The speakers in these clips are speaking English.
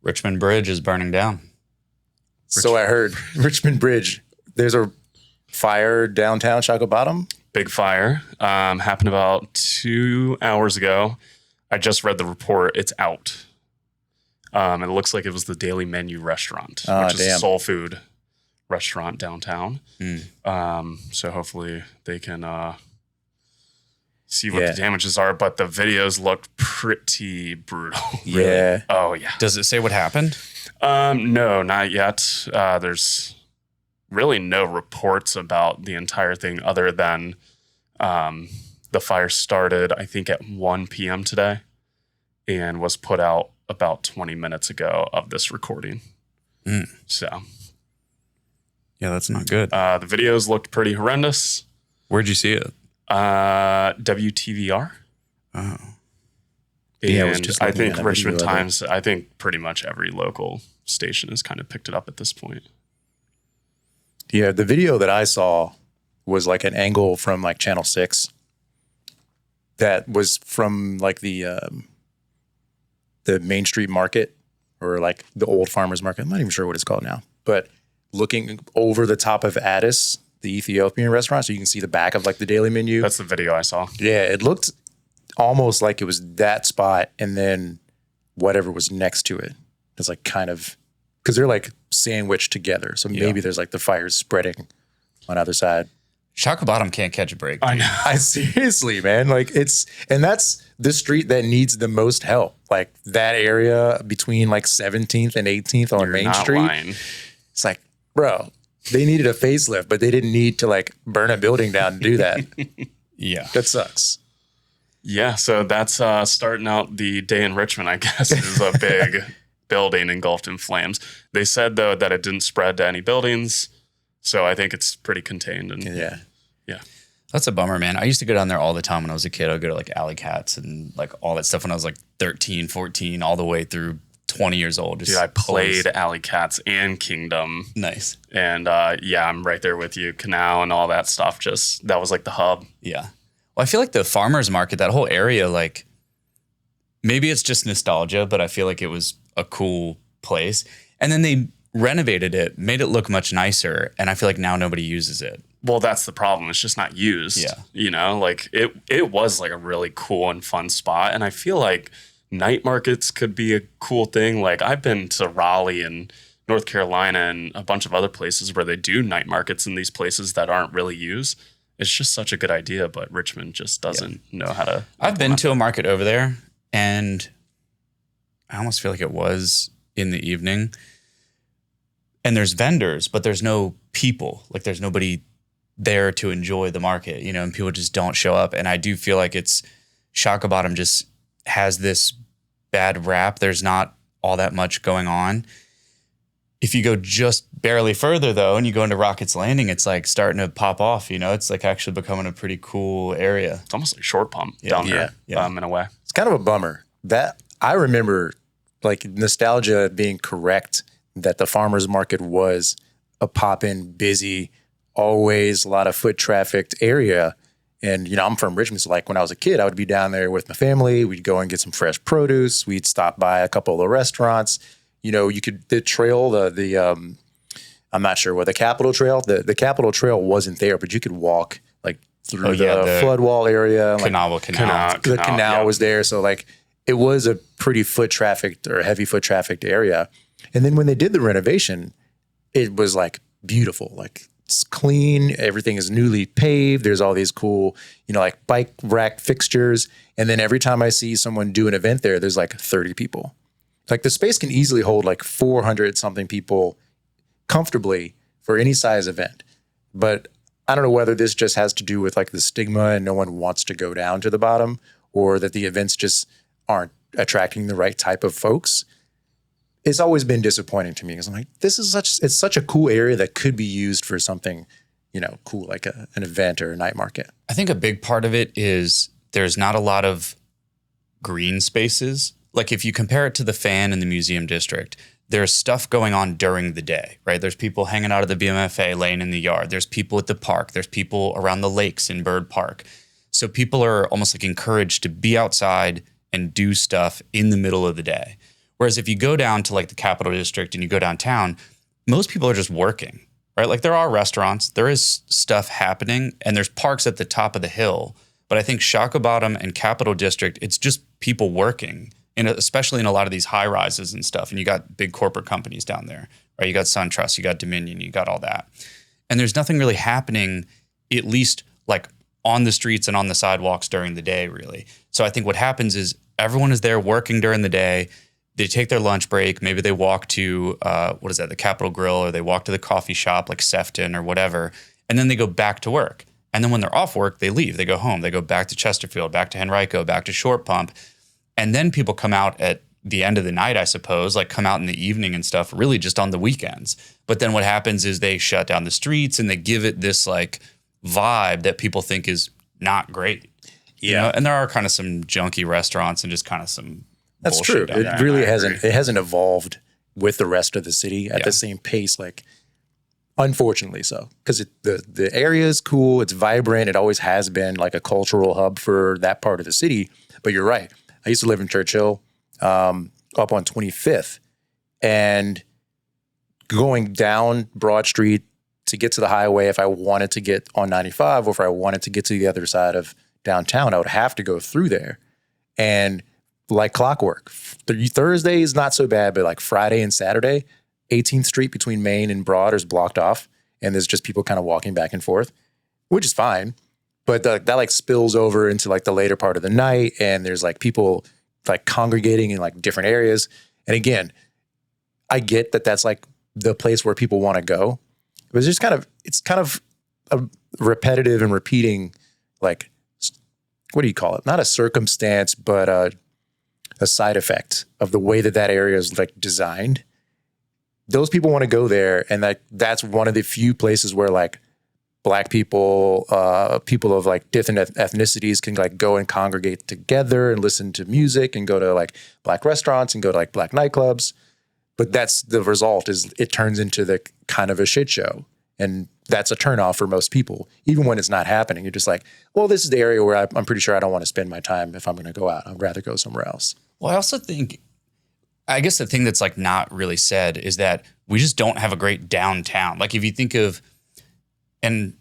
Richmond Bridge is burning down. So I heard Richmond Bridge. There's a fire downtown Shockoe Bottom. Big fire. Happened about 2 hours ago. I just read the report. It's out. It looks like it was the Daily Menu restaurant, which is a soul food restaurant downtown. So hopefully they can see what the damages are. But the videos looked pretty brutal. Yeah. Oh, yeah. Does it say what happened? No, not yet. There's really no reports about the entire thing other than the fire started, I think, at 1 p.m. today and was put out about 20 minutes ago of this recording. So. Yeah, that's not good. The videos looked pretty horrendous. Where'd you see it? WTVR. Oh. And I think Richmond Times, I think pretty much every local station has kind of picked it up at this point. Yeah, the video that I saw was like an angle from like Channel 6 that was from like the Main Street Market or like the old farmers market. I'm not even sure what it's called now, but looking over the top of Addis, the Ethiopian restaurant, so you can see the back of like the daily menu. That's the video I saw. Yeah, it looked almost like it was that spot and then whatever was next to it. It's like kind of, because they're like sandwiched together. So maybe there's like the fires spreading on either side. Shockoe Bottom can't catch a break. I know. I seriously, man, like and that's the street that needs the most help. Like that area between like 17th and 18th on Main Street. Lying. It's like, bro, they needed a facelift, but they didn't need to like burn a building down to do that. Yeah. That sucks. Yeah, so that's starting out the day in Richmond, I guess, is a big building engulfed in flames. They said, though, that it didn't spread to any buildings, so I think it's pretty contained. And yeah. That's a bummer, man. I used to go down there all the time when I was a kid. I'd go to like Alley Cats and like all that stuff when I was like 13, 14, all the way through 20 years old. Dude, I played Alley Cats and Kingdom. Nice. And I'm right there with you. Canal and all that stuff. That was like the hub. Yeah. Well, I feel like the farmers market, that whole area, like maybe it's just nostalgia, but I feel like it was a cool place. And then they renovated it, made it look much nicer. And I feel like now nobody uses it. Well, that's the problem. It's just not used. Yeah. You know, like it was like a really cool and fun spot. And I feel like night markets could be a cool thing. Like I've been to Raleigh and North Carolina and a bunch of other places where they do night markets in these places that aren't really used. It's just such a good idea, but Richmond just doesn't know how to. I've been to a market over there and I almost feel like it was in the evening. And there's vendors, but there's no people. Like there's nobody there to enjoy the market, you know, and people just don't show up. And I do feel like Shockoe Bottom just has this bad rap. There's not all that much going on. If you go just barely further though, and you go into Rockets Landing, it's like starting to pop off, you know, it's like actually becoming a pretty cool area. It's almost like Short Pump down there in a way. It's kind of a bummer that I remember like nostalgia being correct that the farmer's market was a poppin', busy, always a lot of foot trafficked area. And, you know, I'm from Richmond. So like when I was a kid, I would be down there with my family. We'd go and get some fresh produce. We'd stop by a couple of the restaurants. You know, the trail, I'm not sure what the Capitol Trail, the Capitol Trail wasn't there, but you could walk like through the flood wall area. Canal. The canal was there. So like it was a pretty foot trafficked or heavy foot trafficked area. And then when they did the renovation, it was like beautiful, like it's clean. Everything is newly paved. There's all these cool, you know, like bike rack fixtures. And then every time I see someone do an event there, there's like 30 people. Like the space can easily hold like 400 something people comfortably for any size event. But I don't know whether this just has to do with like the stigma and no one wants to go down to the bottom, or that the events just aren't attracting the right type of folks. It's always been disappointing to me because I'm like, it's such a cool area that could be used for something, you know, cool, like an event or a night market. I think a big part of it is there's not a lot of green spaces. Like if you compare it to the Fan and the Museum District, there's stuff going on during the day, right? There's people hanging out at the BMFA, laying in the yard. There's people at the park. There's people around the lakes in Bird Park. So people are almost like encouraged to be outside and do stuff in the middle of the day. Whereas if you go down to like the Capital District and you go downtown, most people are just working, right? Like there are restaurants, there is stuff happening, and there's parks at the top of the hill. But I think Shockoe Bottom and Capital District, it's just people working, especially in a lot of these high rises and stuff. And you got big corporate companies down there, right? You got SunTrust, you got Dominion, you got all that. And there's nothing really happening, at least like on the streets and on the sidewalks during the day, really. So I think what happens is everyone is there working during the day. They take their lunch break. Maybe they walk to, the Capitol Grill, or they walk to the coffee shop like Sefton or whatever. And then they go back to work. And then when they're off work, they leave. They go home. They go back to Chesterfield, back to Henrico, back to Short Pump. And then people come out at the end of the night, I suppose, like come out in the evening and stuff, really just on the weekends. But then what happens is they shut down the streets and they give it this like vibe that people think is not great. Yeah. You know? And there are kind of some junky restaurants and just kind of some That's true. It really hasn't evolved with the rest of the city at the same pace, like unfortunately so. Because the area is cool, it's vibrant, it always has been like a cultural hub for that part of the city. But you're right. I used to live in Churchill, up on 25th, and going down Broad Street to get to the highway, if I wanted to get on 95 or if I wanted to get to the other side of downtown, I would have to go through there. And like clockwork, Thursday is not so bad, but like Friday and Saturday, 18th Street between Main and Broad is blocked off, and there's just people kind of walking back and forth, which is fine. But that like spills over into like the later part of the night, and there's like people like congregating in like different areas. And again, I get that that's like the place where people want to go, but it's just kind of a repetitive and repeating, like, what do you call it? Not a circumstance, but a side effect of the way that area is like designed. Those people want to go there, and that's one of the few places where like Black people, people of like different ethnicities can like go and congregate together and listen to music and go to like Black restaurants and go to like Black nightclubs. But that's the result, is it turns into the kind of a shit show. And that's a turnoff for most people. Even when it's not happening, you're just like, well, this is the area where I'm pretty sure I don't want to spend my time if I'm going to go out. I'd rather go somewhere else. Well, I also think, I guess the thing that's like not really said is that we just don't have a great downtown. Like if you think of, and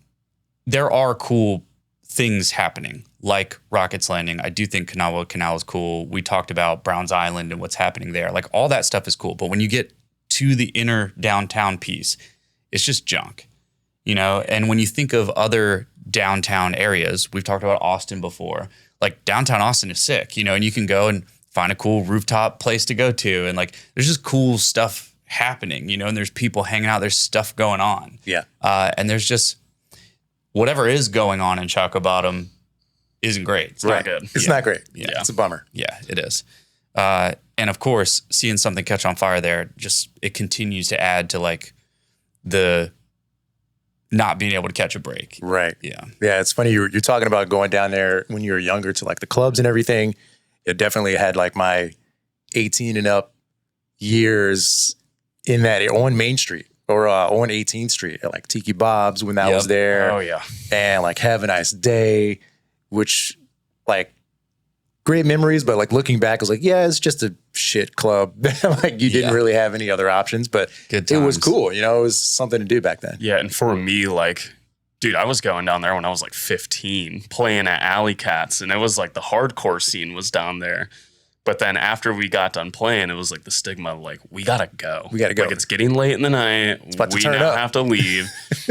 there are cool things happening like Rockets Landing. I do think Kanawha Canal is cool. We talked about Browns Island and what's happening there. Like all that stuff is cool. But when you get to the inner downtown piece, it's just junk, you know? And when you think of other downtown areas, we've talked about Austin before, like downtown Austin is sick, you know, and you can go and find a cool rooftop place to go to. And like, there's just cool stuff happening, you know, and there's people hanging out, there's stuff going on. Yeah. And there's just whatever is going on in Shockoe Bottom isn't great. It's not good. It's not great. Yeah. It's a bummer. Yeah, it is. And of course, seeing something catch on fire there, just it continues to add to like the not being able to catch a break. Right. Yeah. Yeah. It's funny. You're talking about going down there when you were younger to like the clubs and everything. It definitely had like my 18 and up years in that on Main Street or on 18th Street at like Tiki Bob's when that was there. Oh yeah. And like Have a Nice Day, which like great memories, but like looking back, I was like, yeah, it's just a shit club. Like you didn't really have any other options, but it was cool. You know, it was something to do back then. Yeah. And for me, like, dude, I was going down there when I was like 15 playing at Alley Cats, and it was like the hardcore scene was down there. But then after we got done playing, it was like the stigma of like, we got to go. We got to go. Like it's getting late in the night. We now have to leave.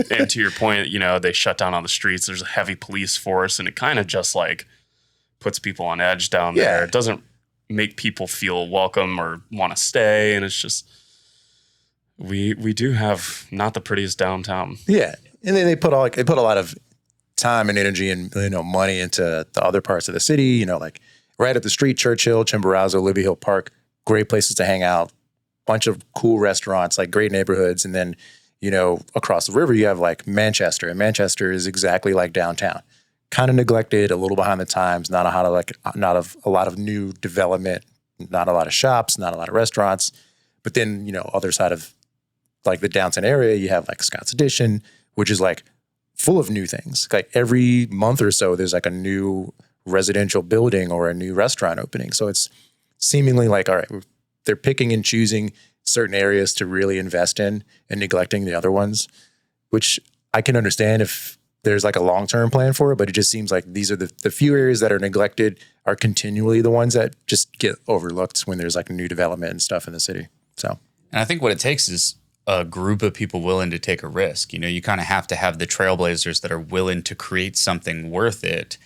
And to your point, you know, they shut down all the streets. There's a heavy police force, and it kind of just like puts people on edge down there. It doesn't make people feel welcome or want to stay. And it's just, we do have not the prettiest downtown. Yeah. And then they put a lot of time and energy and, you know, money into the other parts of the city, you know, like right up the street, Churchill, Chimborazo, Libby Hill Park, great places to hang out, bunch of cool restaurants, like great neighborhoods. And then, you know, across the river, you have like Manchester, and Manchester is exactly like downtown, kind of neglected, a little behind the times, not a lot of new development, not a lot of shops, not a lot of restaurants. But then, you know, other side of like the downtown area, you have like Scott's Addition, which is like full of new things. Like every month or so, there's like a new residential building or a new restaurant opening. So it's seemingly like, all right, they're picking and choosing certain areas to really invest in and neglecting the other ones, which I can understand if there's like a long-term plan for it, but it just seems like these are the few areas that are neglected are continually the ones that just get overlooked when there's like new development and stuff in the city. So, and I think what it takes is a group of people willing to take a risk. You know, you kind of have to have the trailblazers that are willing to create something worth it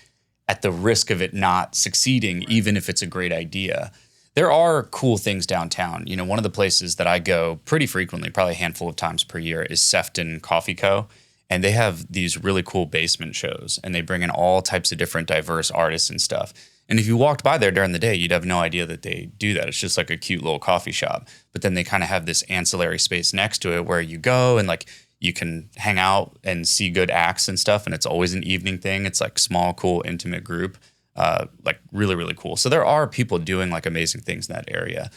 at the risk of it not succeeding, even if it's a great idea. There are cool things downtown. You know, one of the places that I go pretty frequently, probably a handful of times per year, is Sefton Coffee Co. And they have these really cool basement shows, and they bring in all types of different diverse artists and stuff. And if you walked by there during the day, you'd have no idea that they do that. It's just like a cute little coffee shop. But then they kind of have this ancillary space next to it where you go and like you can hang out and see good acts and stuff. And it's always an evening thing. It's like small, cool, intimate group, like really, really cool. So there are people doing like amazing things in that area.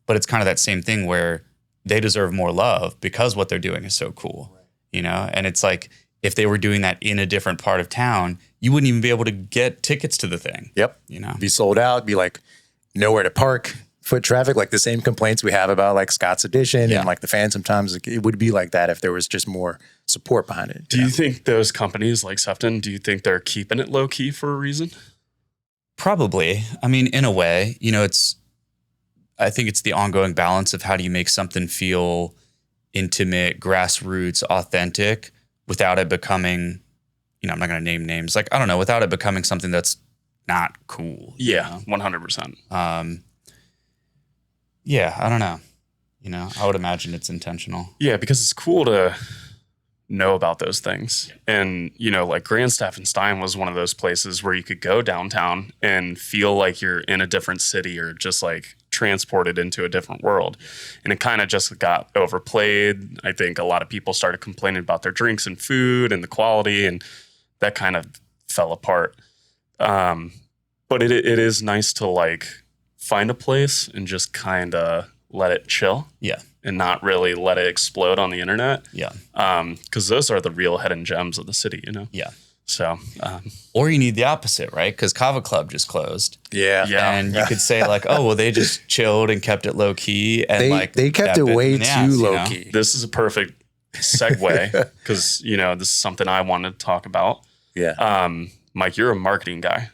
But it's kind of that same thing where they deserve more love because what they're doing is so cool, you know? And it's like, if they were doing that in a different part of town, you wouldn't even be able to get tickets to the thing. Yep. You know, be sold out, be like nowhere to park, foot traffic, like the same complaints we have about like Scott's Edition and like the fan sometimes. Like, it would be like that if there was just more support behind it. Do you think those companies like Sefton, do you think they're keeping it low key for a reason? Probably. I mean, in a way, you know, I think it's the ongoing balance of how do you make something feel intimate, grassroots, authentic, without it becoming, you know, I'm not going to name names. Like, I don't know, without it becoming something that's not cool. Yeah, 100%. Yeah, I don't know. You know, I would imagine it's intentional. Yeah, because it's cool to know about those things. And, you know, like Grandstaff and Stein was one of those places where you could go downtown and feel like you're in a different city or just like transported into a different world. And it kind of just got overplayed. I think a lot of people started complaining about their drinks and food and the quality, and that kind of fell apart. But it is nice to like find a place and just kind of let it chill. Yeah. And not really let it explode on the internet. Yeah. Because those are the real hidden gems of the city, you know? Yeah. So. Or you need the opposite, right? Because Kava Club just closed. Yeah. And you could say like, oh, well, they just chilled and kept it low key. And they kept it way too low key. This is a perfect segue because, you know, this is something I wanted to talk about. Yeah. Mike, you're a marketing guy.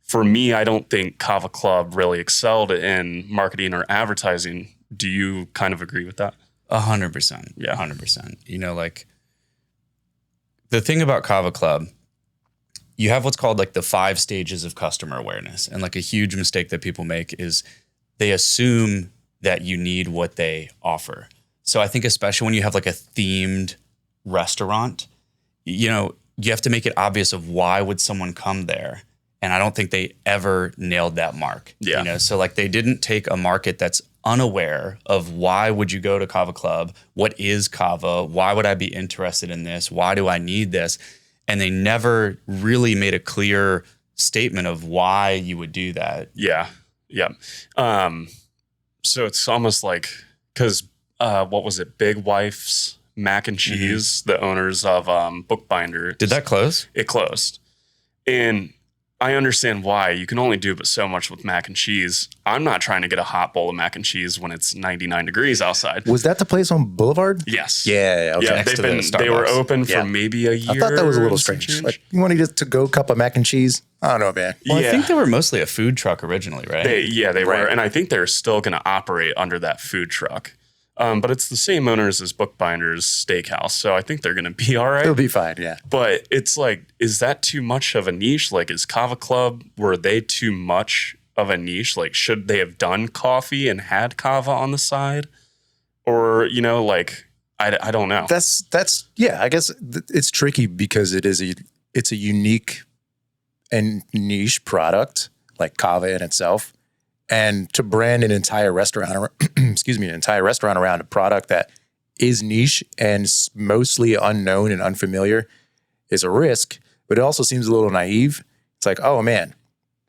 For me, I don't think Kava Club really excelled in marketing or advertising. Do you kind of agree with that? 100%. Yeah. 100%. You know, like the thing about Kava Club, you have what's called like the 5 stages of customer awareness. And like a huge mistake that people make is they assume that you need what they offer. So I think especially when you have like a themed restaurant, you know, you have to make it obvious of why would someone come there. And I don't think they ever nailed that mark. Yeah. You know, so like they didn't take a market that's unaware of why would you go to Kava Club? What is Kava? Why would I be interested in this? Why do I need this? And they never really made a clear statement of why you would do that. Yeah. Yeah. So it's almost like, because what was it? Big Wife's Mac and Cheese, the owners of Bookbinder. Did that close? It closed. And I understand why. You can only do but so much with mac and cheese. I'm not trying to get a hot bowl of mac and cheese when it's 99 degrees outside. Was that the place on Boulevard? Yes. Yeah. Okay. Yeah, they were open for maybe a year. I thought that was a little strange. Like, you want to get to go cup of mac and cheese? I don't know, man. Well, I think they were mostly a food truck originally, right? They were. And I think they're still going to operate under that food truck. But it's the same owners as Bookbinder's Steakhouse, so I think they're going to be all right. They'll be fine, yeah. But it's like, is that too much of a niche? Like, is Kava Club, were they too much of a niche? Like, should they have done coffee and had kava on the side? Or, you know, like, I don't know. That's yeah, I guess it's tricky because it's a unique and niche product, like kava in itself. And to brand an entire restaurant, around a product that is niche and mostly unknown and unfamiliar is a risk, but it also seems a little naive. It's like, oh man,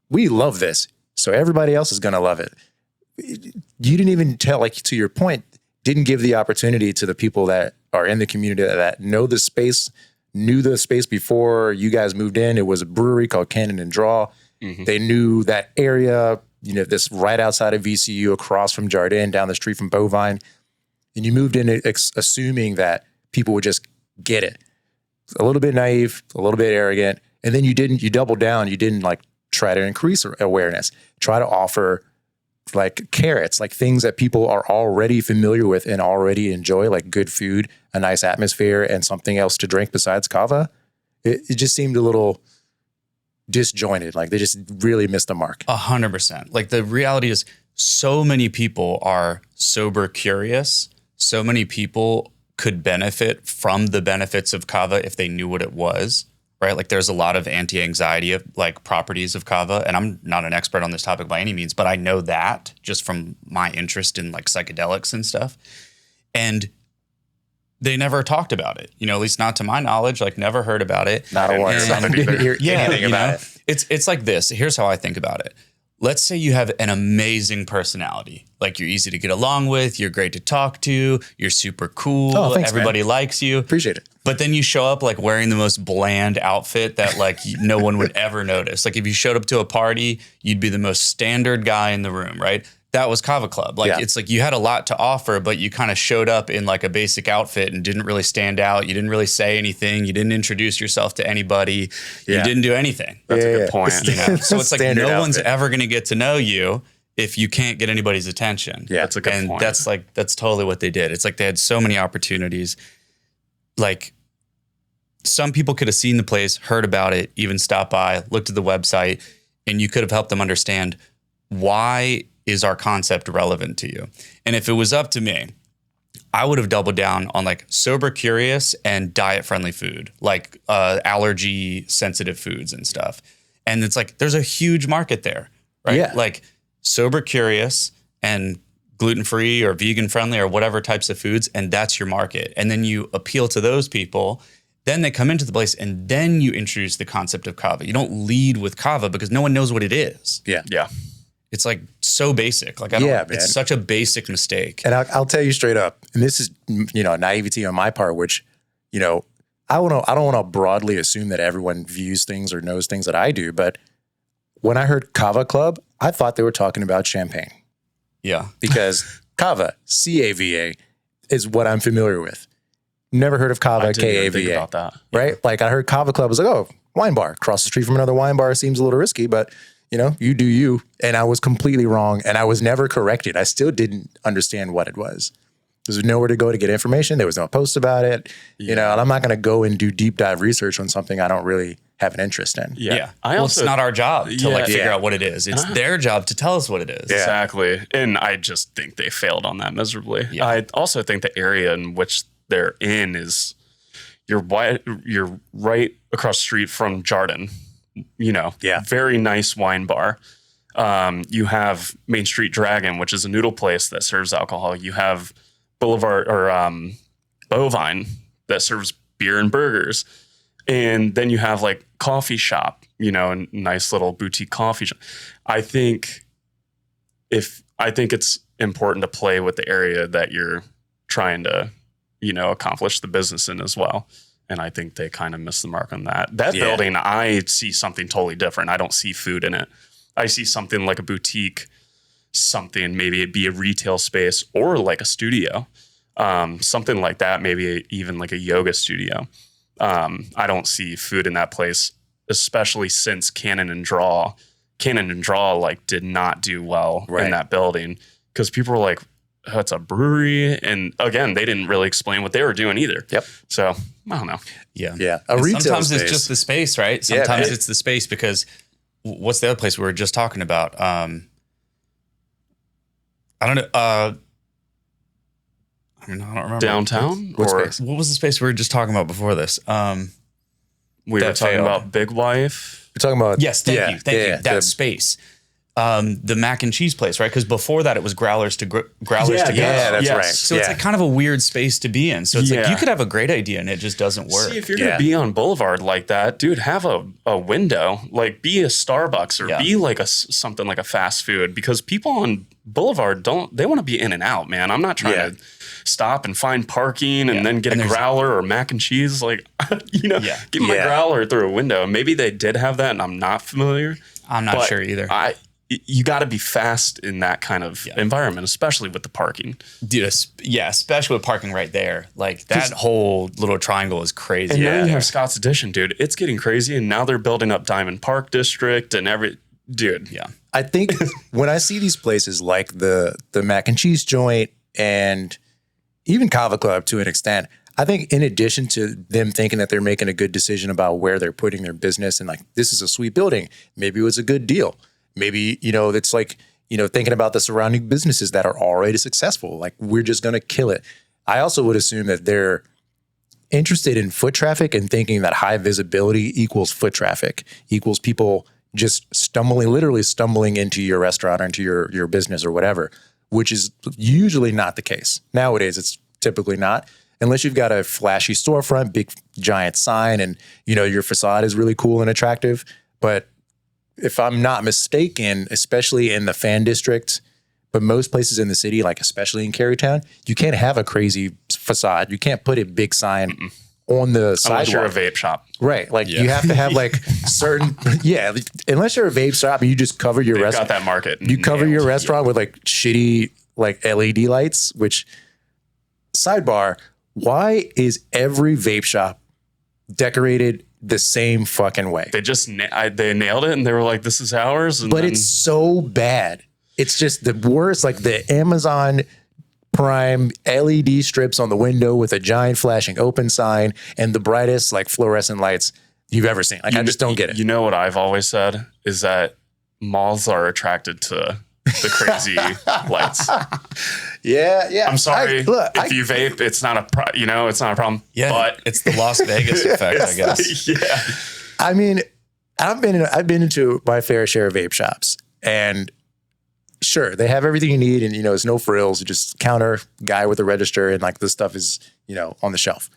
we love this, so everybody else is going to love it. You didn't even tell, like to your point, didn't give the opportunity to the people that are in the community that know the space, knew the space before you guys moved in. It was a brewery called Cannon and Draw. Mm-hmm. They knew that area. this right outside of VCU, across from Jardin, down the street from Bovine. And you moved in assuming that people would just get it. A little bit naive, a little bit arrogant. And then you doubled down. You didn't like try to increase awareness, try to offer like carrots, like things that people are already familiar with and already enjoy, like good food, a nice atmosphere, and something else to drink besides kava. It just seemed a little disjointed. Like they just really missed the mark. 100%. Like the reality is so many people are sober curious. So many people could benefit from the benefits of kava if they knew what it was, right? Like there's a lot of anti-anxiety like properties of kava. And I'm not an expert on this topic by any means, but I know that just from my interest in like psychedelics and stuff. And they never talked about it, at least not to my knowledge, like never heard about it. Not a one. Didn't hear anything about it. It's like this. Here's how I think about it. Let's say you have an amazing personality. Like you're easy to get along with. You're great to talk to. You're super cool. Oh, thanks, everybody man. Likes you. Appreciate it. But then you show up like wearing the most bland outfit that like no one would ever notice. Like if you showed up to a party, you'd be the most standard guy in the room, right? That was Kava Club. Like It's like you had a lot to offer, but you kind of showed up in like a basic outfit and didn't really stand out. You didn't really say anything. You didn't introduce yourself to anybody. You didn't do anything. That's a good point. So it's like no one's ever going to get to know you if you can't get anybody's attention. Yeah, that's a good point. That's totally what they did. It's like they had so many opportunities. Like some people could have seen the place, heard about it, even stopped by, looked at the website, and you could have helped them understand why is our concept relevant to you? And if it was up to me, I would have doubled down on like sober curious and diet friendly food, like allergy sensitive foods and stuff. And it's like, there's a huge market there, right? Yeah. Like sober curious and gluten-free or vegan friendly or whatever types of foods. And that's your market. And then you appeal to those people. Then they come into the place and then you introduce the concept of kava. You don't lead with kava because no one knows what it is. Yeah. It's like so basic. Like it's such a basic mistake. And I'll tell you straight up, and this is, naivety on my part, which, I don't want to broadly assume that everyone views things or knows things that I do. But when I heard Kava Club, I thought they were talking about champagne. Yeah. Because Kava, C-A-V-A, is what I'm familiar with. Never heard of Kava, K-A-V-A. Think about that. Right? Like I heard Kava Club, I was like, oh, wine bar. Across the street from another wine bar seems a little risky, but you do you. And I was completely wrong. And I was never corrected. I still didn't understand what it was. There was nowhere to go to get information. There was no post about it. And I'm not going to go and do deep dive research on something I don't really have an interest in. Yeah. It's not our job to figure out what it is. It's their job to tell us what it is. Yeah. Exactly. And I just think they failed on that miserably. Yeah. I also think the area in which they're in is you're right across the street from Jardin. Very nice wine bar. You have Main Street Dragon, which is a noodle place that serves alcohol. You have Boulevard or Bovine that serves beer and burgers. And then you have like coffee shop, a nice little boutique coffee shop. I think it's important to play with the area that you're trying to, accomplish the business in as well. And I think they kind of missed the mark on that. That building, I see something totally different. I don't see food in it. I see something like a boutique, something, maybe it be a retail space or like a studio, something like that, maybe even like a yoga studio. I don't see food in that place, especially since Cannon and Draw like did not do well in that building because people were like, oh, it's a brewery. And again, they didn't really explain what they were doing either. Yep. So I don't know. Yeah. Yeah. A retail sometimes space. It's just the space, right? Sometimes it's the space because what's the other place we were just talking about? I don't know. I don't remember. Downtown? What or space? What was the space we were just talking about before this? We were talking about Big Wife. We're talking about... Yes, thank you. That space. The mac and cheese place, right? Because before that, it was Growlers to Growlers to Go. Yeah, that's right. So it's like kind of a weird space to be in. So it's like you could have a great idea and it just doesn't work. See, if you're going to be on Boulevard like that, dude, have a window. Like be a Starbucks or be like something like a fast food because people on Boulevard they want to be in and out, man. I'm not trying to stop and find parking and then get a growler or mac and cheese. Like, give me my growler through a window. Maybe they did have that and I'm not familiar. I'm not sure either. you got to be fast in that kind of environment, especially with the parking. Dude, especially with parking right there. Like that whole little triangle is crazy. And now you have Scott's Addition, dude. It's getting crazy. And now they're building up Diamond Park District and dude. Yeah. I think when I see these places like the mac and cheese joint and even Kava Club to an extent, I think in addition to them thinking that they're making a good decision about where they're putting their business and like, this is a sweet building, maybe it was a good deal. Maybe, it's like, thinking about the surrounding businesses that are already successful. Like, we're just going to kill it. I also would assume that they're interested in foot traffic and thinking that high visibility equals foot traffic, equals people just literally stumbling into your restaurant or into your business or whatever, which is usually not the case. Nowadays, it's typically not, unless you've got a flashy storefront, big giant sign, and your facade is really cool and attractive. But if I'm not mistaken, especially in the fan district, but most places in the city, like especially in Carytown, you can't have a crazy facade. You can't put a big sign on the sidewalk. Unless you're a vape shop. Right. Like you have to have like certain, unless you're a vape shop and you just cover your restaurant. Got that market. You cover your restaurant with like shitty like LED lights, which, sidebar, why is every vape shop decorated the same fucking way? They just, they nailed it and they were like, this is ours. But it's so bad. It's just the worst, like the Amazon Prime LED strips on the window with a giant flashing open sign and the brightest like fluorescent lights you've ever seen. Like, I just don't get it. You know what I've always said is that malls are attracted to the crazy lights. Yeah. I'm sorry. If you vape, it's not it's not a problem. Yeah, but it's the Las Vegas effect, I guess. Yeah. I mean, I've been into my fair share of vape shops, and sure, they have everything you need, and it's no frills. You just counter, guy with a register, and like this stuff is on the shelf,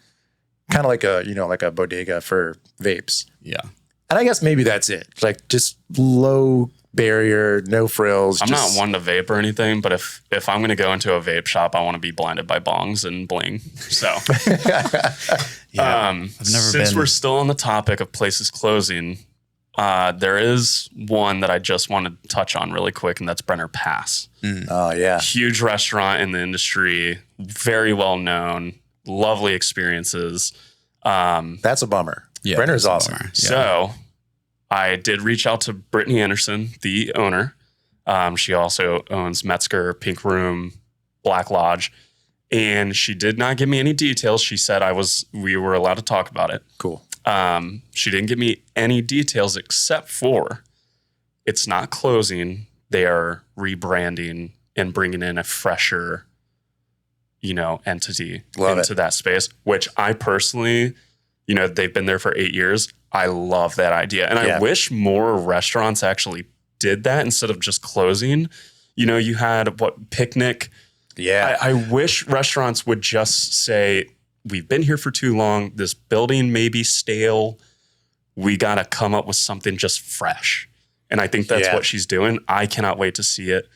kind of like a bodega for vapes. Yeah, and I guess maybe that's it. Like just low barrier, no frills. I'm not one to vape or anything, but if I'm going to go into a vape shop, I want to be blinded by bongs and bling. So, I've never since we're still on the topic of places closing, there is one that I just want to touch on really quick, and that's Brenner Pass. Oh yeah, huge restaurant in the industry, very well known, lovely experiences. That's a bummer. Yeah, Brenner's awesome. Yeah. So I did reach out to Brittany Anderson, the owner. She also owns Metzger, Pink Room, Black Lodge, and she did not give me any details. She said we were allowed to talk about it. Cool. She didn't give me any details except for it's not closing. They are rebranding and bringing in a fresher, entity into that space, which I personally, they've been there for 8 years. I love that idea. And I wish more restaurants actually did that instead of just closing. You had Picnic. Yeah. I wish restaurants would just say, we've been here for too long. This building may be stale. We got to come up with something just fresh. And I think that's what she's doing. I cannot wait to see it.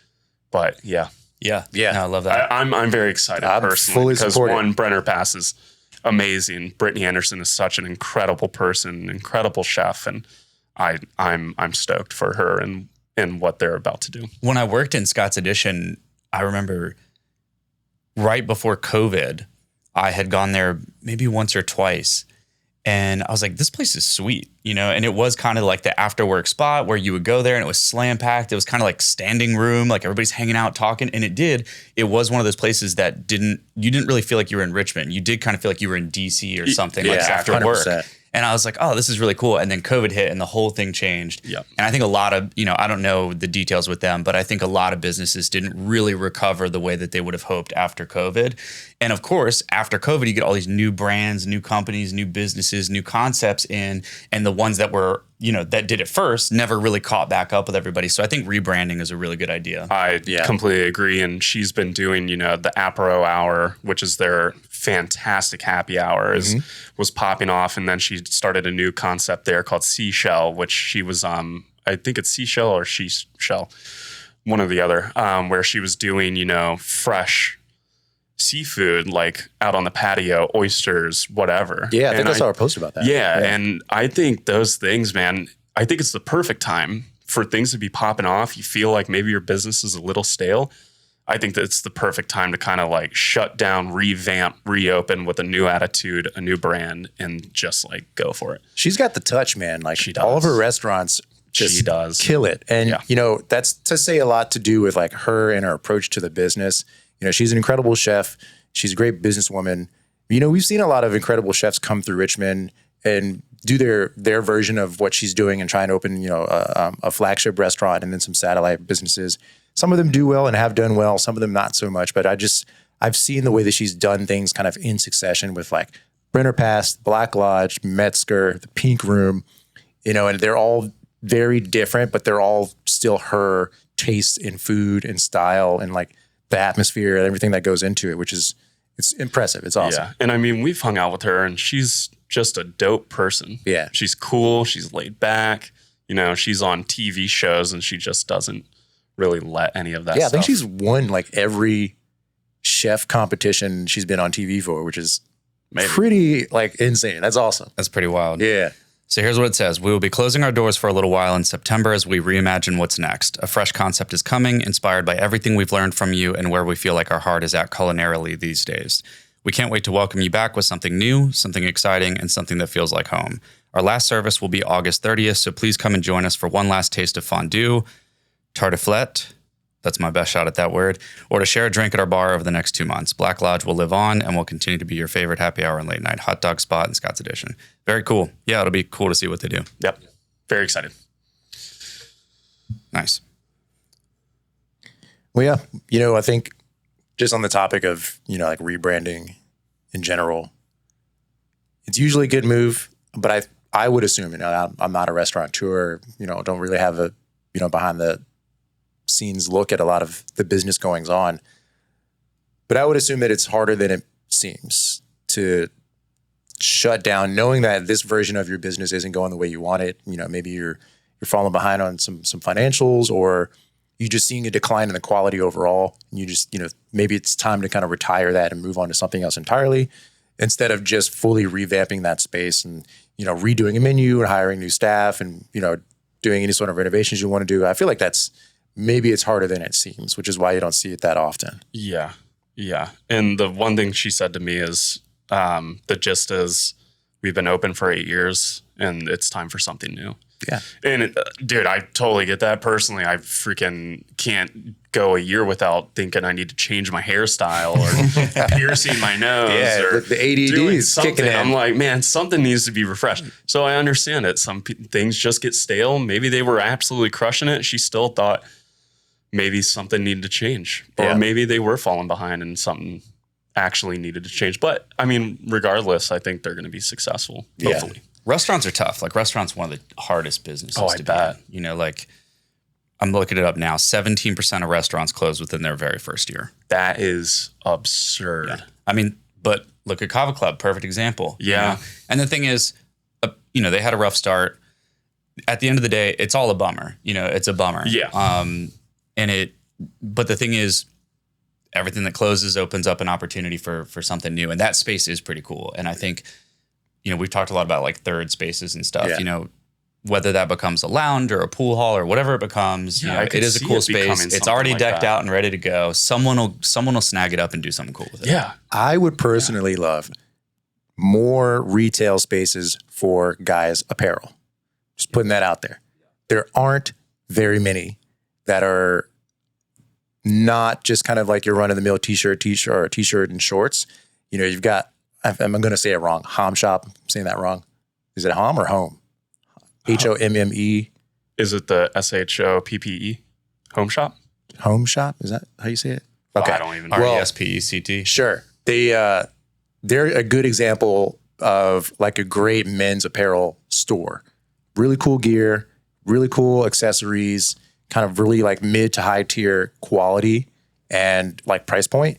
But yeah. No, I love that. I'm very excited personally because Brenner Pass is amazing. Brittany Anderson is such an incredible person, incredible chef, and I'm stoked for her and what they're about to do. When I worked in Scott's Addition, I remember right before COVID, I had gone there maybe once or twice, and I was like, this place is sweet, and it was kind of like the after work spot where you would go there and it was slam packed. It was kind of like standing room, like everybody's hanging out talking. And it was one of those places that you didn't really feel like you were in Richmond. You did kind of feel like you were in DC or something like after 100%. Work. And I was like, oh, this is really cool. And then COVID hit and the whole thing changed. Yep. And I think a lot of, I don't know the details with them, but I think a lot of businesses didn't really recover the way that they would have hoped after COVID. And of course, after COVID, you get all these new brands, new companies, new businesses, new concepts in, and the ones that were, that did it first never really caught back up with everybody. So I think rebranding is a really good idea. I completely agree. And she's been doing, the Apero Hour, which is their fantastic happy hour, was popping off. And then she started a new concept there called Seashell, which she was, I think it's Seashell or She-Shell, one or the other, where she was doing, fresh seafood, like out on the patio, oysters, whatever. Yeah, I think I saw a post about that. Yeah, and I think those things, man, I think it's the perfect time for things to be popping off, you feel like maybe your business is a little stale. I think that it's the perfect time to kind of like shut down, revamp, reopen with a new attitude, a new brand, and just like go for it. She's got the touch, man. Like she does. All of her restaurants just kill it. And, you know, that's to say a lot to do with like her and her approach to the business. You know, she's an incredible chef. She's a great businesswoman. You know, we've seen a lot of incredible chefs come through Richmond and do their version of what she's doing and try and open, you know, a flagship restaurant and then some satellite businesses. Some of them do well and have done well. Some of them not so much. But I've seen the way that she's done things kind of in succession with like Brenner Pass, Black Lodge, Metzger, the Pink Room, you know, and they're all very different, but they're all still her taste in food and style and like the atmosphere and everything that goes into it, which is, it's impressive. It's awesome. Yeah. And I mean, we've hung out with her and she's just a dope person. Yeah. She's cool. She's laid back. You know, she's on TV shows and she just doesn't really let any of that stuff. I think she's won like every chef competition she's been on TV for, which is pretty like insane. That's awesome. That's pretty wild. Yeah. So here's what it says. We will be closing our doors for a little while in September as we reimagine what's next. A fresh concept is coming, inspired by everything we've learned from you and where we feel like our heart is at culinarily these days. We can't wait to welcome you back with something new, something exciting, and something that feels like home. Our last service will be August 30th, so please come and join us for one last taste of fondue, tartiflette, that's my best shot at that word, or to share a drink at our bar over the next 2 months. Black Lodge will live on and will continue to be your favorite happy hour and late night hot dog spot in Scott's Edition. Very cool. Yeah, it'll be cool to see what they do. Yep. Very excited. Nice. Well, yeah, you know, I think just on the topic of, you know, like rebranding in general, it's usually a good move, but I would assume, you know, I'm not a restaurateur, you know, don't really have a, you know, behind the scenes look at a lot of the business goings on. But I would assume that it's harder than it seems to shut down, knowing that this version of your business isn't going the way you want it. You know, maybe you're falling behind on some financials, or you're just seeing a decline in the quality overall. And you just, you know, maybe it's time to kind of retire that and move on to something else entirely, instead of just fully revamping that space and, you know, redoing a menu and hiring new staff and, you know, doing any sort of renovations you want to do. I feel like maybe it's harder than it seems, which is why you don't see it that often. Yeah. Yeah. And the one thing she said to me is the gist is we've been open for 8 years and it's time for something new. Yeah. And dude, I totally get that personally. I freaking can't go a year without thinking I need to change my hairstyle or piercing my nose. Yeah, or the ADD is kicking in. I'm like, man, something needs to be refreshed. So I understand it. Some things just get stale. Maybe they were absolutely crushing it. She still thought maybe something needed to change, or maybe they were falling behind and something actually needed to change. But I mean, regardless, I think they're going to be successful. Hopefully. Yeah. Restaurants are tough. Like restaurants, one of the hardest businesses to bet. be in. You know, like I'm looking it up now. 17% of restaurants close within their very first year. That is absurd. Yeah. I mean, but look at Kava Club, perfect example. Yeah. You know? And the thing is, you know, they had a rough start. At the end of the day, it's all a bummer. You know, it's a bummer. Yeah. But the thing is, everything that closes opens up an opportunity for something new. And that space is pretty cool. And I think, you know, we've talked a lot about like third spaces and stuff, you know, whether that becomes a lounge or a pool hall or whatever it becomes, you know, it is a cool space. It's already decked out and ready to go. Someone will snag it up and do something cool with it. Yeah. I would personally love more retail spaces for guys' apparel. Just putting that out there. There aren't very many that are not just kind of like your run-of-the-mill t-shirt and shorts. You know, you've got, I'm going to say it wrong, Hom Shop. I'm saying that wrong. Is it Hom or Home? Homme. Is it the SHOPPE? Home Shop? Home Shop? Is that how you say it? Okay. I don't even know. RESPECT. Sure. They're a good example of like a great men's apparel store. Really cool gear, really cool accessories, kind of really like mid to high tier quality and like price point.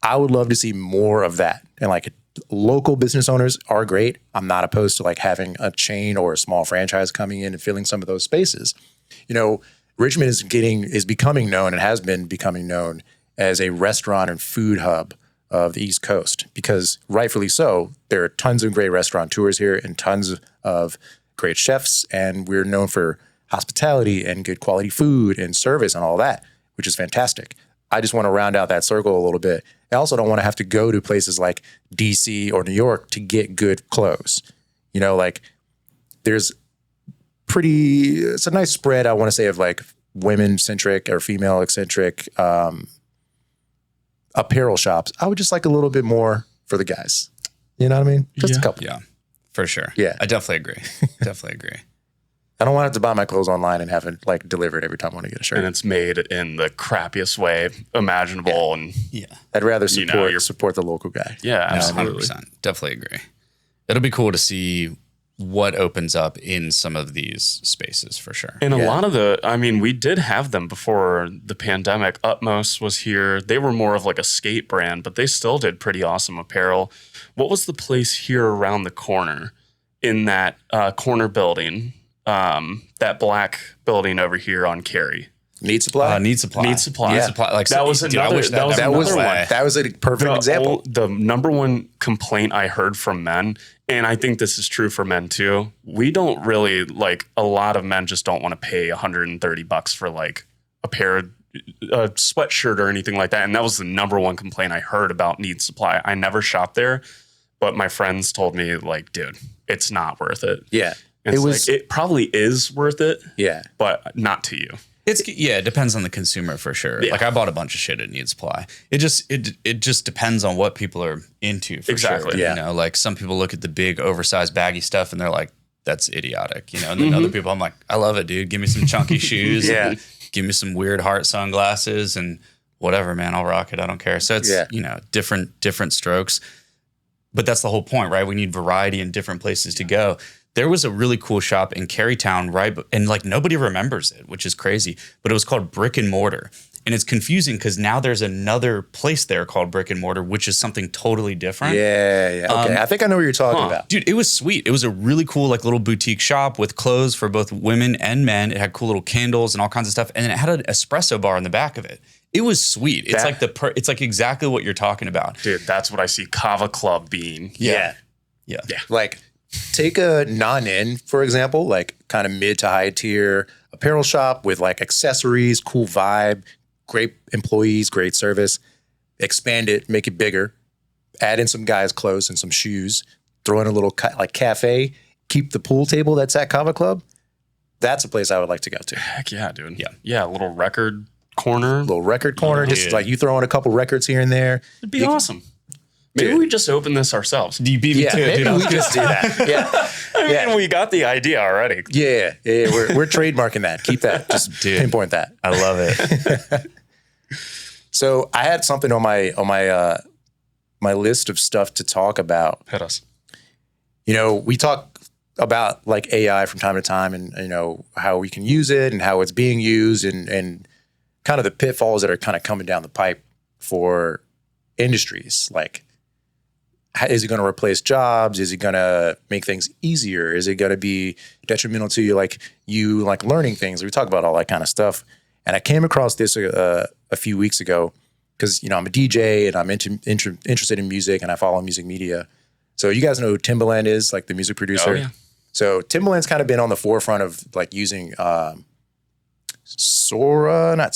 I would love to see more of that. And like local business owners are great. I'm not opposed to like having a chain or a small franchise coming in and filling some of those spaces. You know, Richmond is becoming known and has been becoming known as a restaurant and food hub of the East Coast, because rightfully so, there are tons of great restaurateurs here and tons of great chefs, and we're known for hospitality and good quality food and service and all that, which is fantastic. I just want to round out that circle a little bit. I also don't want to have to go to places like DC or New York to get good clothes. You know, like it's a nice spread, I want to say, of like women centric or female eccentric apparel shops. I would just like a little bit more for the guys. You know what I mean? Just a couple. Yeah, for sure. Yeah. I definitely agree. Definitely agree. I don't want to have to buy my clothes online and have it like delivered every time I want to get a shirt. And it's made in the crappiest way imaginable. And I'd rather support the local guy. Yeah, absolutely. 100%. Definitely agree. It'll be cool to see what opens up in some of these spaces for sure. And a lot of we did have them before the pandemic. Utmost was here. They were more of like a skate brand, but they still did pretty awesome apparel. What was the place here around the corner in that corner building? That black building over here on Cary. Need Supply. Need Supply. Yeah. Like that was another. That was a perfect example. The number one complaint I heard from men, and I think this is true for men too. We don't really like. A lot of men just don't want to pay $130 for like a pair of a sweatshirt or anything like that. And that was the number one complaint I heard about Need Supply. I never shopped there, but my friends told me like, dude, it's not worth it. Yeah. It probably is worth it. Yeah. But not to you. It depends on the consumer for sure. Yeah. Like I bought a bunch of shit at Need Supply. It just depends on what people are into for sure. Yeah. You know, like some people look at the big oversized baggy stuff and they're like, that's idiotic. You know, and then other people I'm like, I love it, dude. Give me some chunky shoes. Yeah. Give me some weird heart sunglasses and whatever, man. I'll rock it. I don't care. So it's different strokes. But that's the whole point, right? We need variety and different places to go. There was a really cool shop in Carytown, right? And like nobody remembers it, which is crazy. But it was called Brick and Mortar. And it's confusing because now there's another place there called Brick and Mortar, which is something totally different. Yeah. Okay. I think I know what you're talking about. Dude, it was sweet. It was a really cool like little boutique shop with clothes for both women and men. It had cool little candles and all kinds of stuff. And then it had an espresso bar in the back of it. It was sweet. It's it's like exactly what you're talking about. Dude, that's what I see Kava Club being. Yeah. Like take a non-in, for example, like kind of mid to high tier apparel shop with like accessories, cool vibe, great employees, great service. Expand it, make it bigger, add in some guys' clothes and some shoes, throw in a little like cafe, keep the pool table that's at Kava Club. That's a place I would like to go to. Heck yeah, dude. Yeah, a little record corner. Just like you throw in a couple records here and there. It'd be awesome. Maybe we just open this ourselves. You beat me to it, dude. Maybe we just do that. Yeah. I mean, we got the idea already. Yeah. We're trademarking that. Keep that. Just pinpoint that. I love it. So I had something on my list of stuff to talk about. Hit us. You know, we talk about like AI from time to time, and you know how we can use it and how it's being used, and kind of the pitfalls that are kind of coming down the pipe for industries. Like, is it going to replace jobs? Is it going to make things easier? Is it going to be detrimental to you like learning things? We talk about all that kind of stuff. And I came across this a few weeks ago because, you know, I'm a DJ and I'm interested in music and I follow music media. So you guys know who Timbaland is, like the music producer. Oh, yeah. So Timbaland's kind of been on the forefront of like using Suno, I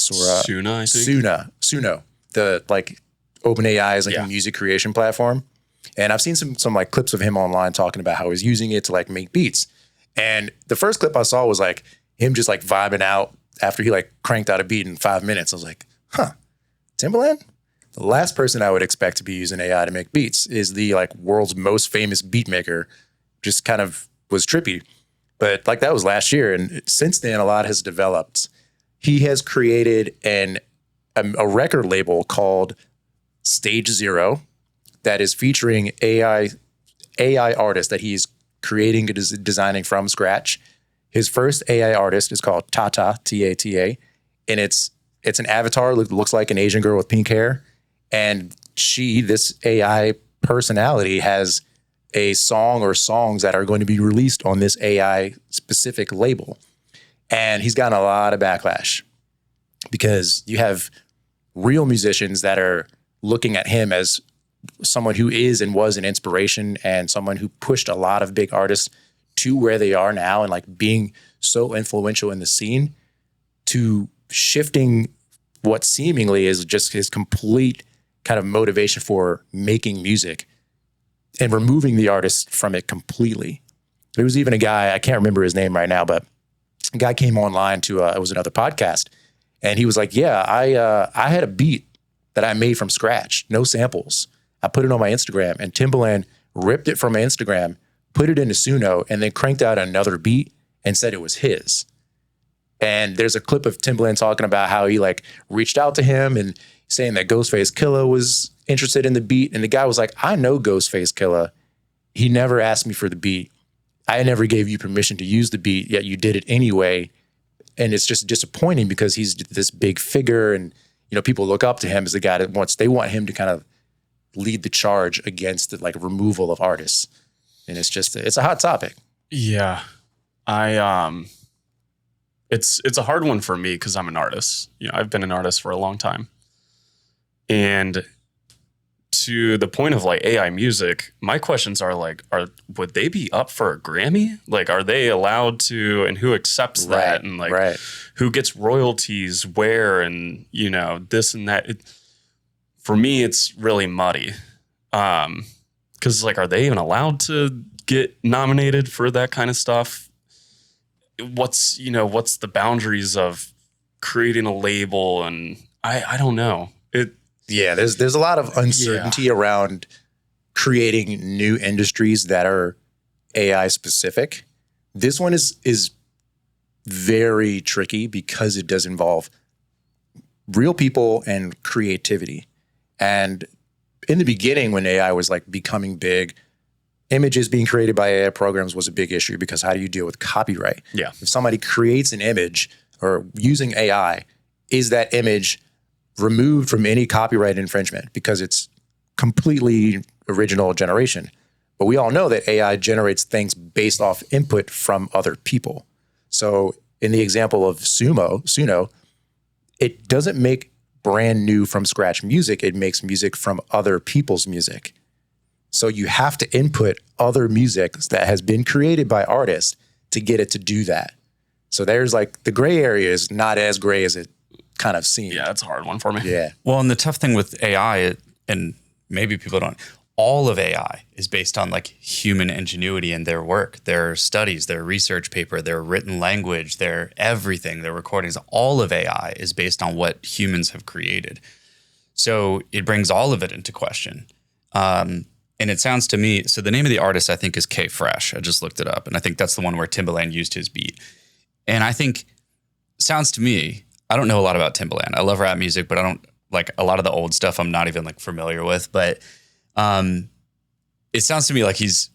think. Suno, the like OpenAI is like a music creation platform. And I've seen some like clips of him online talking about how he's using it to like make beats. And the first clip I saw was like him just like vibing out after he like cranked out a beat in 5 minutes. I was like, Timbaland? The last person I would expect to be using AI to make beats is the like world's most famous beat maker. Just kind of was trippy. But like that was last year. And since then, a lot has developed. He has created a record label called Stage Zero that is featuring AI artists that he's creating and designing from scratch. His first AI artist is called Tata, T-A-T-A, and it's an avatar, looks like an Asian girl with pink hair, and this AI personality has a song or songs that are going to be released on this AI specific label. And he's gotten a lot of backlash because you have real musicians that are looking at him as someone who is and was an inspiration and someone who pushed a lot of big artists to where they are now and like being so influential in the scene to shifting what seemingly is just his complete kind of motivation for making music and removing the artist from it completely. There was even a guy, I can't remember his name right now, but a guy came online to, it was another podcast, and he was like, yeah, I had a beat that I made from scratch, no samples. I put it on my Instagram, and Timbaland ripped it from my Instagram, put it into Suno, and then cranked out another beat and said it was his. And there's a clip of Timbaland talking about how he like reached out to him and saying that Ghostface Killah was interested in the beat. And the guy was like, I know Ghostface Killah. He never asked me for the beat. I never gave you permission to use the beat, yet you did it anyway. And it's just disappointing because he's this big figure, and you know, people look up to him as the guy that they want him to kind of lead the charge against the like removal of artists. And it's a hot topic. Yeah. It's a hard one for me because I'm an artist. You know, I've been an artist for a long time. And to the point of like AI music, my questions are like, would they be up for a Grammy? Like, are they allowed to, and who accepts that? And like, who gets royalties where, and you know, this and that. For me, it's really muddy. Because like, are they even allowed to get nominated for that kind of stuff? What's the boundaries of creating a label? And I don't know. There's a lot of uncertainty around creating new industries that are AI specific. This one is very tricky because it does involve real people and creativity. And in the beginning, when AI was like becoming big, images being created by AI programs was a big issue because how do you deal with copyright? Yeah. If somebody creates an image or using AI, is that image removed from any copyright infringement because it's completely original generation? But we all know that AI generates things based off input from other people. So in the example of Suno, it doesn't make brand new from scratch music. It makes music from other people's music. So you have to input other music that has been created by artists to get it to do that. So there's like the gray area is not as gray as it kind of seems. Yeah, it's a hard one for me. Yeah. Well, and the tough thing with AI, and maybe people don't, all of AI is based on like human ingenuity in their work, their studies, their research paper, their written language, their everything, their recordings. All of AI is based on what humans have created. So it brings all of it into question. And it sounds to me, so the name of the artist I think is K Fresh. I just looked it up, and I think that's the one where Timbaland used his beat. And I think, sounds to me, I don't know a lot about Timbaland. I love rap music, but I don't like a lot of the old stuff I'm not even like familiar with. But it sounds to me like he's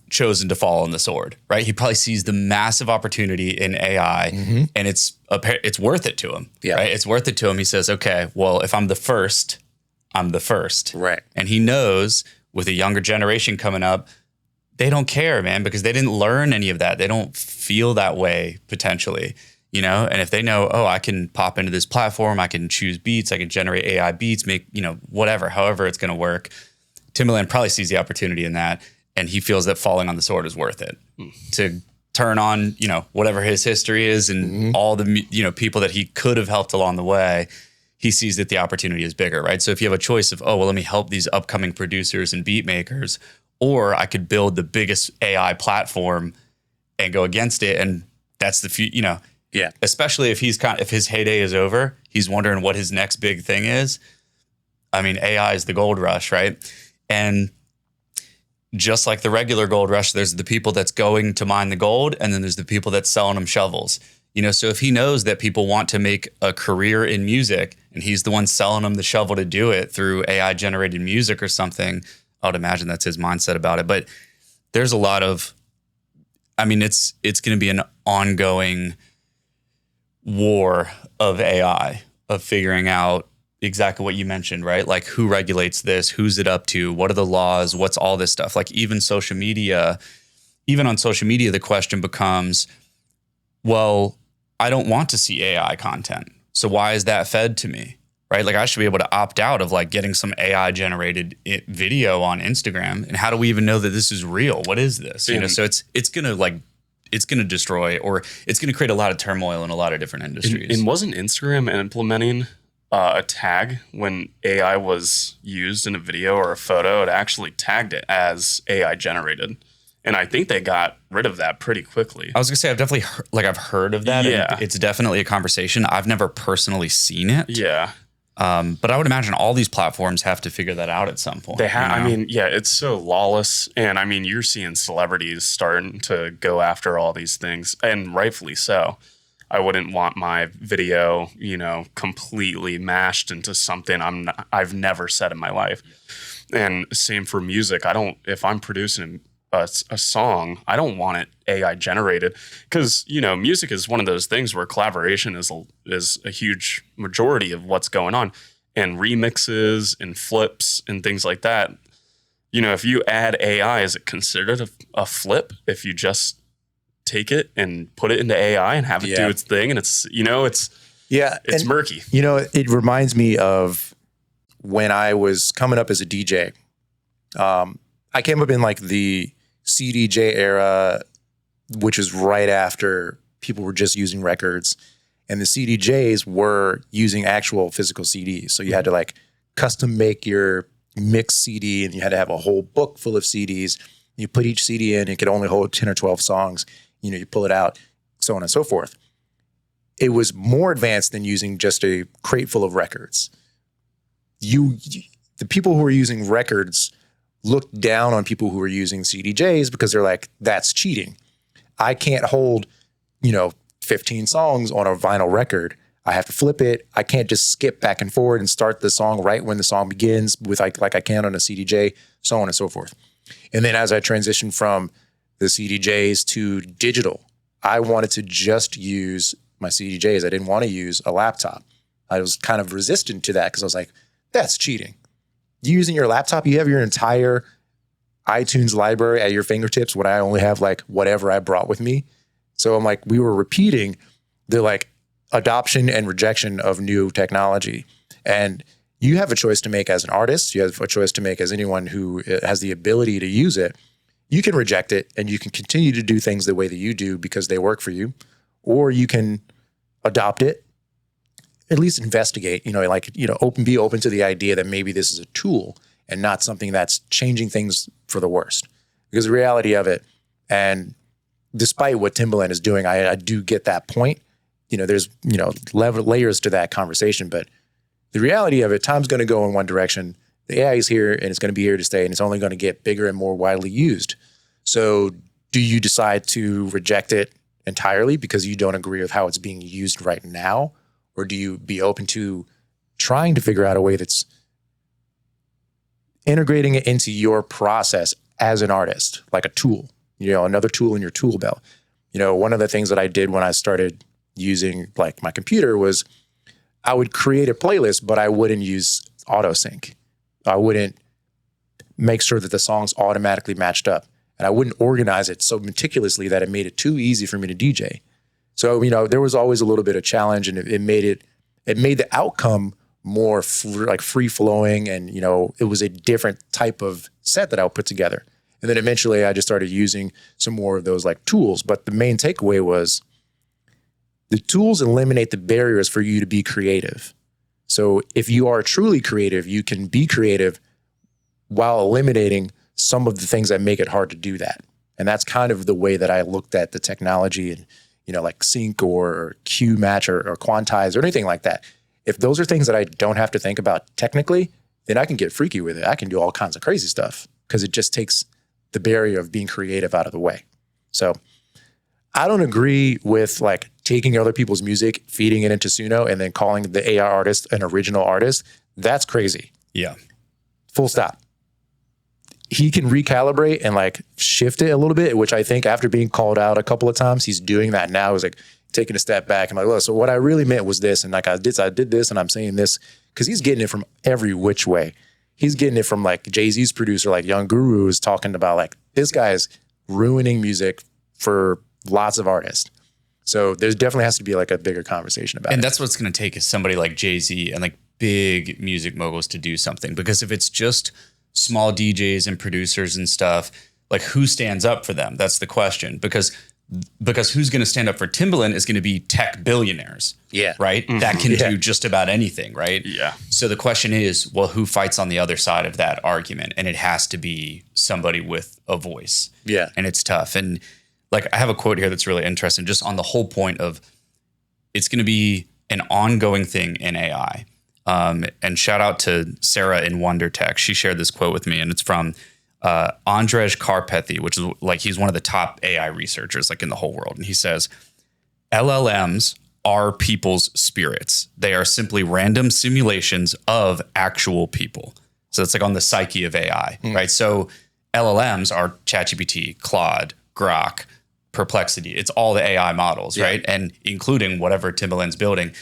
chosen to fall on the sword, right? He probably sees the massive opportunity in AI, and it's worth it to him, right? It's worth it to him. He says, okay, well, if I'm the first, I'm the first. Right. And he knows with a younger generation coming up, they don't care, man, because they didn't learn any of that. They don't feel that way potentially, you know? And if they know, oh, I can pop into this platform, I can choose beats, I can generate AI beats, make, you know, whatever, however it's going to work. Timbaland probably sees the opportunity in that, and he feels that falling on the sword is worth it to turn on, you know, whatever his history is and all the, you know, people that he could have helped along the way. He sees that the opportunity is bigger, right? So if you have a choice of, oh, well, let me help these upcoming producers and beat makers, or I could build the biggest AI platform and go against it. And that's the, you know, especially if if his heyday is over, he's wondering what his next big thing is. I mean, AI is the gold rush, right? And just like the regular gold rush, there's the people that's going to mine the gold, and then there's the people that's selling them shovels. You know, so if he knows that people want to make a career in music and he's the one selling them the shovel to do it through AI generated music or something, I would imagine that's his mindset about it. But there's a lot of, I mean, it's going to be an ongoing war of AI, of figuring out exactly what you mentioned, right? Like who regulates this? Who's it up to? What are the laws? What's all this stuff? Like even on social media, the question becomes, well, I don't want to see AI content. So why is that fed to me? Right? Like I should be able to opt out of like getting some AI generated video on Instagram. And how do we even know that this is real? What is this? You know, so it's going to like it's going to destroy, or it's going to create a lot of turmoil in a lot of different industries. And wasn't Instagram implementing a tag when AI was used in a video or a photo? It actually tagged it as AI generated. And I think they got rid of that pretty quickly. I was gonna say, I've definitely I've heard of that. Yeah. And it's definitely a conversation. I've never personally seen it. Yeah. But I would imagine all these platforms have to figure that out at some point. They have. I mean, yeah, it's so lawless. And I mean, you're seeing celebrities starting to go after all these things, and rightfully so. I wouldn't want my video, completely mashed into something I've never said in my life. And same for music. If I'm producing a song, I don't want it AI generated, because music is one of those things where collaboration is a huge majority of what's going on, and remixes and flips and things like that. If you add AI, is it considered a flip if you just take it and put it into AI and have it do its thing? And it's murky. It reminds me of when I was coming up as a DJ. I came up in like the CDJ era, which is right after people were just using records, and the CDJs were using actual physical CDs. So you had to like custom make your mix CD, and you had to have a whole book full of CDs. You put each CD in, it could only hold 10 or 12 songs. You pull it out, so on and so forth. It was more advanced than using just a crate full of records. The people who were using records looked down on people who were using CDJs because they're like, that's cheating. I can't hold, 15 songs on a vinyl record. I have to flip it. I can't just skip back and forward and start the song right when the song begins with like I can on a CDJ, so on and so forth. And then as I transitioned from the CDJs to digital, I wanted to just use my CDJs. I didn't want to use a laptop. I was kind of resistant to that because I was like, that's cheating. Using your laptop, you have your entire iTunes library at your fingertips when I only have like whatever I brought with me. So I'm like, we were repeating the like adoption and rejection of new technology. And you have a choice to make as an artist. You have a choice to make as anyone who has the ability to use it. You can reject it and you can continue to do things the way that you do because they work for you, or you can adopt it, at least investigate, be open to the idea that maybe this is a tool and not something that's changing things for the worst. Because the reality of it, and despite what Timbaland is doing, I do get that point. There's, layers to that conversation, but the reality of it, time's going to go in one direction. The AI is here and it's going to be here to stay, and it's only going to get bigger and more widely used. So do you decide to reject it entirely because you don't agree with how it's being used right now? Or do you be open to trying to figure out a way that's integrating it into your process as an artist, like a tool, another tool in your tool belt? One of the things that I did when I started using like my computer was I would create a playlist, but I wouldn't use auto sync. I wouldn't make sure that the songs automatically matched up, and I wouldn't organize it so meticulously that it made it too easy for me to DJ. So, there was always a little bit of challenge, and it made the outcome more free flowing, and, it was a different type of set that I would put together. And then eventually I just started using some more of those like tools. But the main takeaway was the tools eliminate the barriers for you to be creative. So if you are truly creative, you can be creative while eliminating some of the things that make it hard to do that. And that's kind of the way that I looked at the technology and, like sync or Q match or quantize or anything like that. If those are things that I don't have to think about technically, then I can get freaky with it. I can do all kinds of crazy stuff because it just takes the barrier of being creative out of the way. So I don't agree with like taking other people's music, feeding it into Suno, and then calling the AI artist an original artist. That's crazy. Yeah. Full stop. He can recalibrate and like shift it a little bit, which I think after being called out a couple of times, he's doing that now. He's like taking a step back. I'm like, look, so what I really meant was this. And like I did this and I'm saying this because he's getting it from every which way. He's getting it from like Jay-Z's producer, like Young Guru, is talking about like this guy's ruining music for lots of artists. So there's definitely has to be like a bigger conversation about it. And that's what's going to take is somebody like Jay-Z and like big music moguls to do something. Because if it's just small DJs and producers and stuff, like who stands up for them? That's the question. Because because who's going to stand up for Timbaland is going to be tech billionaires. Yeah. Right. Mm-hmm. That can do just about anything. Right. Yeah. So the question is, well, who fights on the other side of that argument? And it has to be somebody with a voice. Yeah. And it's tough. And like, I have a quote here that's really interesting, just on the whole point of it's going to be an ongoing thing in AI. And shout out to Sarah in Wonder Tech. She shared this quote with me, and it's from Andrej Karpathy, which is like, he's one of the top AI researchers like in the whole world. And he says, LLMs are people's spirits. They are simply random simulations of actual people. So it's like on the psyche of AI, right? So LLMs are ChatGPT, Claude, Grok, Perplexity. It's all the AI models, right? And including whatever Timbaland's building.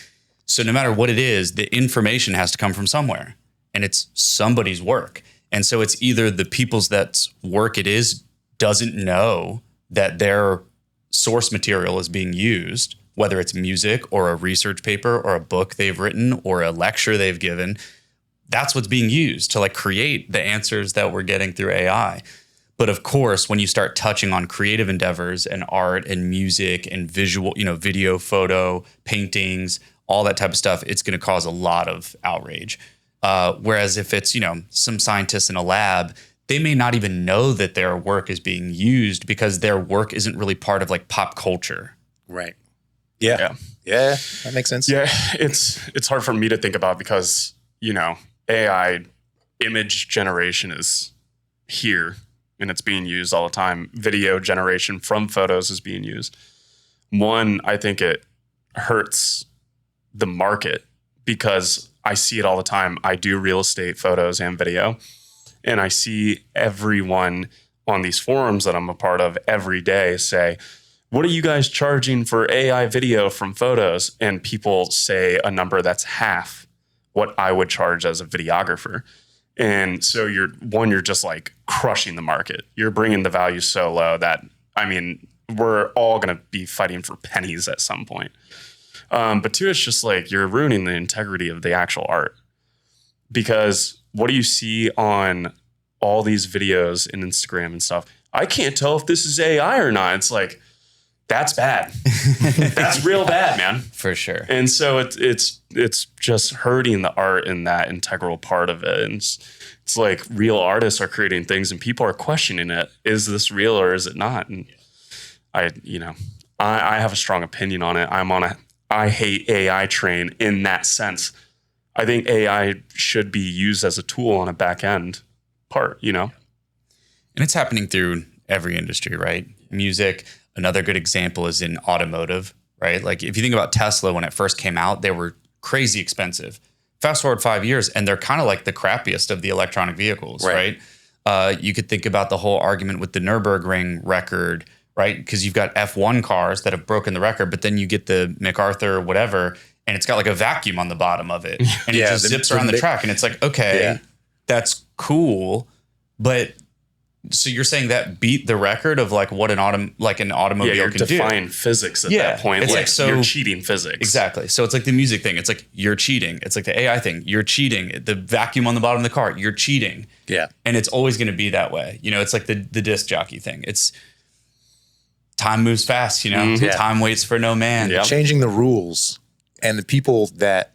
So no matter what it is, the information has to come from somewhere, and it's somebody's work. And so it's either the people's that's work it is doesn't know that their source material is being used, whether it's music or a research paper or a book they've written or a lecture they've given. That's what's being used to like create the answers that we're getting through AI. But of course, when you start touching on creative endeavors and art and music and visual, video, photo, paintings, all that type of stuff, it's going to cause a lot of outrage. Whereas if it's, some scientists in a lab, they may not even know that their work is being used because their work isn't really part of like pop culture. Right. Yeah. That makes sense. Yeah. It's hard for me to think about because, AI image generation is here and it's being used all the time. Video generation from photos is being used. One, I think it hurts the market because I see it all the time. I do real estate photos and video, and I see everyone on these forums that I'm a part of every day say, what are you guys charging for AI video from photos? And people say a number that's half what I would charge as a videographer. And so you're just like crushing the market. You're bringing the value so low that, we're all going to be fighting for pennies at some point. But two, it's just like you're ruining the integrity of the actual art. Because what do you see on all these videos and Instagram and stuff? I can't tell if this is AI or not. It's like, that's bad. That's real bad, man. For sure. And so it's just hurting the art in that integral part of it. And it's like real artists are creating things and people are questioning it. Is this real or is it not? And I have a strong opinion on it. I hate AI train in that sense. I think AI should be used as a tool on a back end part, And it's happening through every industry, right? Music. Another good example is in automotive, right? Like if you think about Tesla, when it first came out, they were crazy expensive. Fast forward 5 years and they're kind of like the crappiest of the electronic vehicles, right? You could think about the whole argument with the Nürburgring record, right? Because you've got F1 cars that have broken the record, but then you get the MacArthur or whatever, and it's got like a vacuum on the bottom of it. And it just zips around the track. And it's like, okay, that's cool. But so you're saying that beat the record of like what an automobile can do? You're defying physics at that point. It's like, so you're cheating physics. Exactly. So it's like the music thing. It's like, you're cheating. It's like the AI thing. You're cheating. The vacuum on the bottom of the car, you're cheating. Yeah. And it's always going to be that way. It's like the disc jockey thing. It's time moves fast, time waits for no man. Yep. Changing the rules, and the people that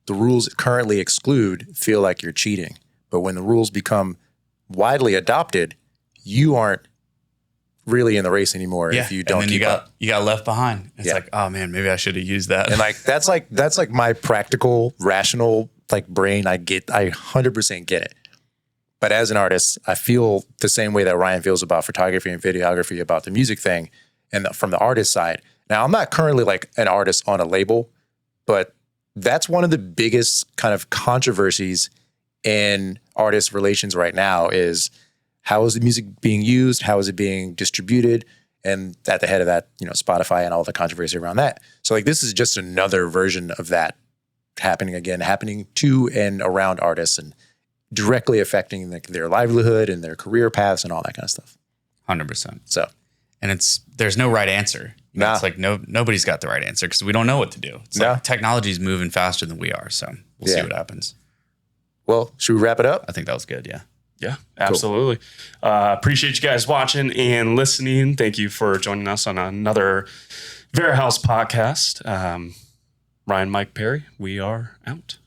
the rules currently exclude feel like you're cheating. But when the rules become widely adopted, you aren't really in the race anymore if you don't keep up. You got left behind. It's like, oh man, maybe I should have used that. And that's like my practical, rational brain. I 100% get it. But as an artist, I feel the same way that Ryan feels about photography and videography, about the music thing, and from the artist side. Now, I'm not currently like an artist on a label, but that's one of the biggest kind of controversies in artist relations right now is how is the music being used? How is it being distributed? And at the head of that, Spotify and all the controversy around that. So this is just another version of that happening to and around artists and directly affecting their livelihood and their career paths and all that kind of stuff. 100%. So, and there's no right answer. It's like nobody's got the right answer because we don't know what to do. It's like technology's moving faster than we are. So we'll see what happens. Well, should we wrap it up? I think that was good. Yeah. Yeah, absolutely. Cool. Appreciate you guys watching and listening. Thank you for joining us on another Vera House podcast. Ryan, Mike, Perry, we are out.